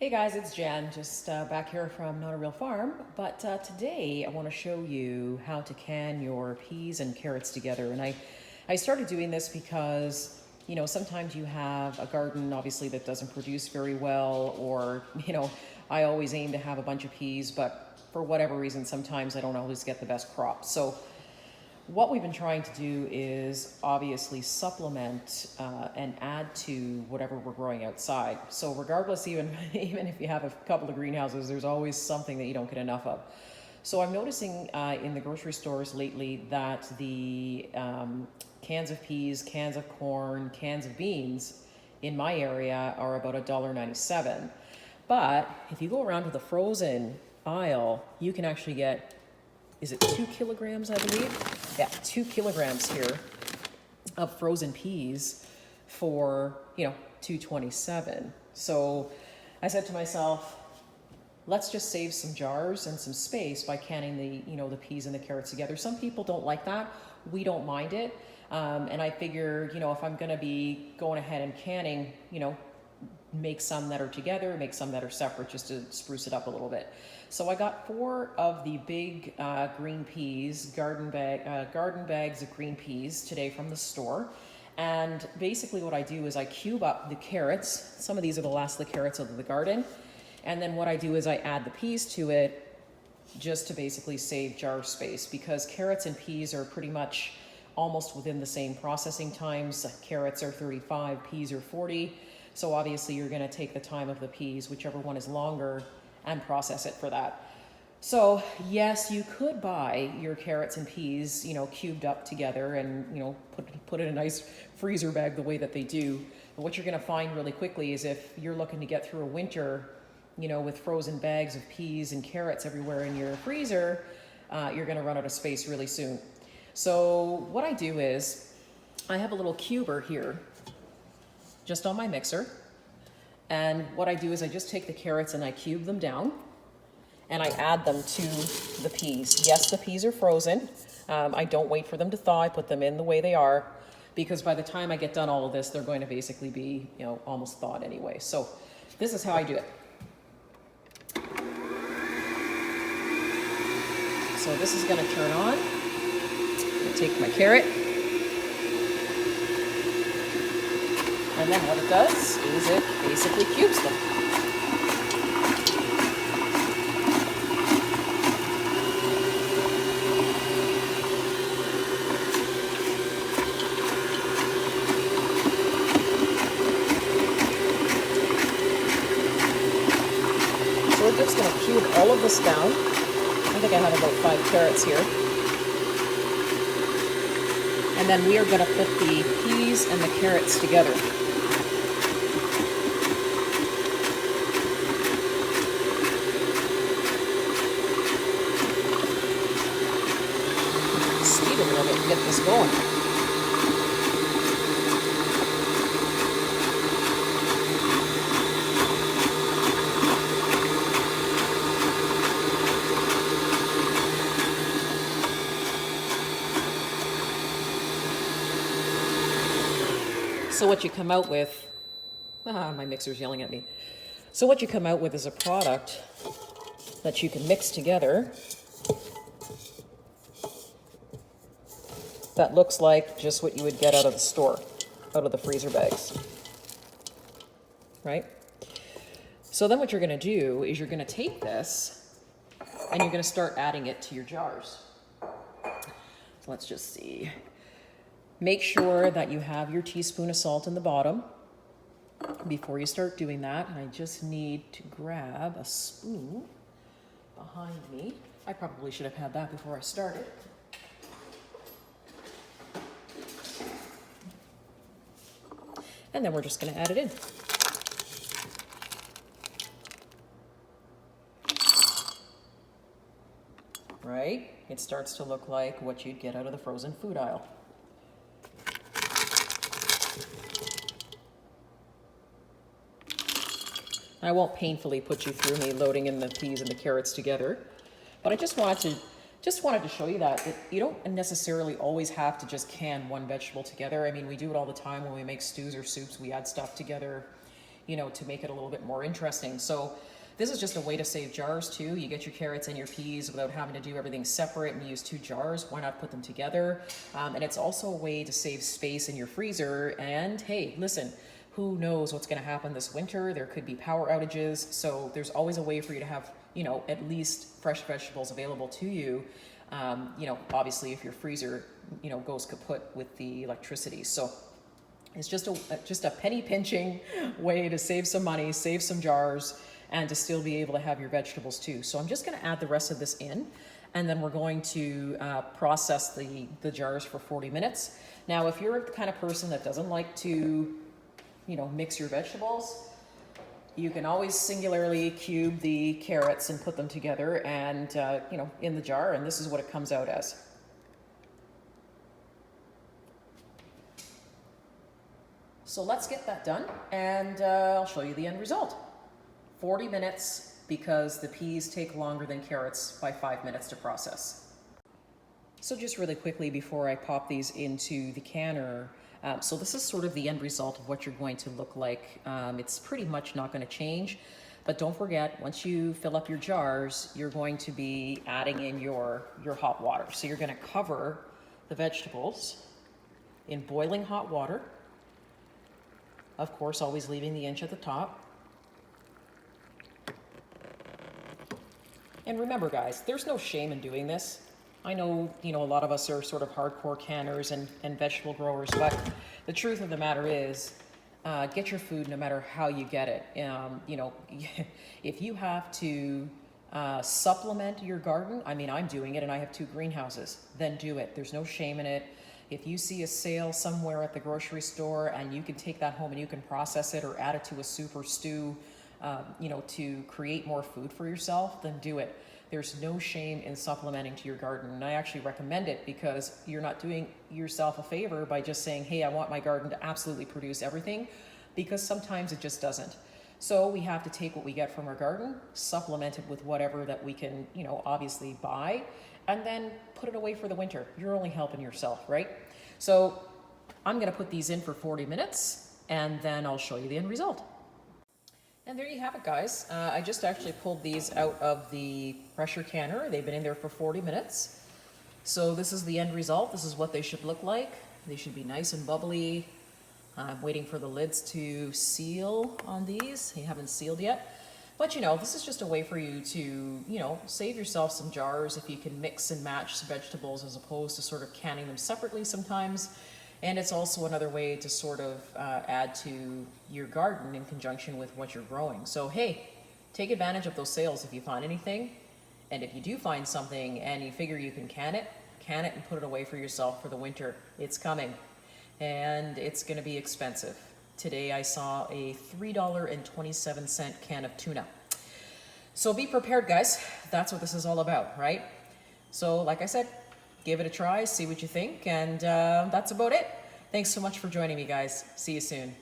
Hey guys, it's Jen, just back here from Not a Real Farm. But today I want to show you how to can your peas and carrots together. And I started doing this because, sometimes you have a garden, obviously, that doesn't produce very well, or, I always aim to have a bunch of peas, but for whatever reason, sometimes I don't always get the best crop. So what we've been trying to do is obviously supplement and add to whatever we're growing outside. So regardless, even if you have a couple of greenhouses, there's always something that you don't get enough of. So I'm noticing in the grocery stores lately that the cans of peas, cans of corn, cans of beans in my area are about $1.97. But if you go around to the frozen aisle, you can actually get, is it 2 kilograms, I believe? Yeah, 2 kilograms here of frozen peas for, $2.27. So I said to myself, let's just save some jars and some space by canning the peas and the carrots together. Some people don't like that. We don't mind it. And I figure, if I'm going to be going ahead and canning, make some that are together, make some that are separate, just to spruce it up a little bit. So I got 4 of the big green peas, garden bags of green peas today from the store. And basically what I do is I cube up the carrots. Some of these are the last of the carrots out of the garden. And then what I do is I add the peas to it just to basically save jar space, because carrots and peas are pretty much almost within the same processing times. Carrots are 35, peas are 40. So obviously you're going to take the time of the peas, whichever one is longer, and process it for that. So yes, you could buy your carrots and peas, cubed up together and, put in a nice freezer bag the way that they do. But what you're going to find really quickly is if you're looking to get through a winter, with frozen bags of peas and carrots everywhere in your freezer, you're going to run out of space really soon. So what I do is I have a little cuber here just on my mixer. And what I do is I just take the carrots and I cube them down and I add them to the peas. Yes, the peas are frozen. I don't wait for them to thaw. I put them in the way they are, because by the time I get done all of this, they're going to basically be, almost thawed anyway. So this is how I do it. So this is going to turn on. I'm going to take my carrot. And then what it does is it basically cubes them. So we're just going to cube all of this down. I think I have about 5 carrots here. And then we are going to put the peas and the carrots together. Speed a little bit to get this going. So what you come out with, my mixer's yelling at me. So what you come out with is a product that you can mix together that looks like just what you would get out of the store, out of the freezer bags, right? So then what you're going to do is you're going to take this and you're going to start adding it to your jars. So let's just see. Make sure that you have your teaspoon of salt in the bottom before you start doing that. And I just need to grab a spoon behind me. I probably should have had that before I started. And then we're just going to add it in. Right? It starts to look like what you'd get out of the frozen food aisle. I won't painfully put you through me loading in the peas and the carrots together, but I just wanted to show you that you don't necessarily always have to just can one vegetable together. I mean, we do it all the time when we make stews or soups. We add stuff together. to make it a little bit more interesting. So this is just a way to save jars too. You get your carrots and your peas without having to do everything separate and use 2 jars. Why not put them together? And it's also a way to save space in your freezer. And hey, listen, who knows what's going to happen this winter? There could be power outages. So there's always a way for you to have, at least fresh vegetables available to you. Obviously if your freezer, goes kaput with the electricity. So it's just a penny pinching way to save some money, save some jars, and to still be able to have your vegetables too. So I'm just going to add the rest of this in, and then we're going to process the jars for 40 minutes. Now, if you're the kind of person that doesn't like to, mix your vegetables, you can always singularly cube the carrots and put them together and, in the jar, and this is what it comes out as. So let's get that done, and I'll show you the end result. 40 minutes because the peas take longer than carrots by 5 minutes to process. So just really quickly before I pop these into the canner, so this is sort of the end result of what you're going to look like. It's pretty much not going to change, but don't forget, once you fill up your jars, you're going to be adding in your hot water. So you're going to cover the vegetables in boiling hot water. Of course, always leaving the inch at the top. And remember, guys, there's no shame in doing this. I know, a lot of us are sort of hardcore canners and vegetable growers, but the truth of the matter is, get your food no matter how you get it. If you have to supplement your garden, I'm doing it and I have 2 greenhouses, then do it. There's no shame in it. If you see a sale somewhere at the grocery store and you can take that home and you can process it or add it to a soup or stew, to create more food for yourself, then do it. There's no shame in supplementing to your garden. And I actually recommend it because you're not doing yourself a favor by just saying, hey, I want my garden to absolutely produce everything, because sometimes it just doesn't. So we have to take what we get from our garden, supplement it with whatever that we can, obviously buy, and then put it away for the winter. You're only helping yourself, right? So I'm gonna put these in for 40 minutes and then I'll show you the end result. And there you have it, guys. I just actually pulled these out of the pressure canner. They've been in there for 40 minutes. So this is the end result. This is what they should look like. They should be nice and bubbly. I'm waiting for the lids to seal on these. They haven't sealed yet. But this is just a way for you to, save yourself some jars if you can mix and match some vegetables as opposed to sort of canning them separately sometimes. And it's also another way to sort of add to your garden in conjunction with what you're growing. So hey, take advantage of those sales if you find anything. And if you do find something and you figure you can can it and put it away for yourself for the winter. It's coming. And it's gonna be expensive. Today I saw a $3.27 can of tuna. So be prepared, guys. That's what this is all about, right? So like I said, give it a try, see what you think, and that's about it. Thanks so much for joining me, guys. See you soon.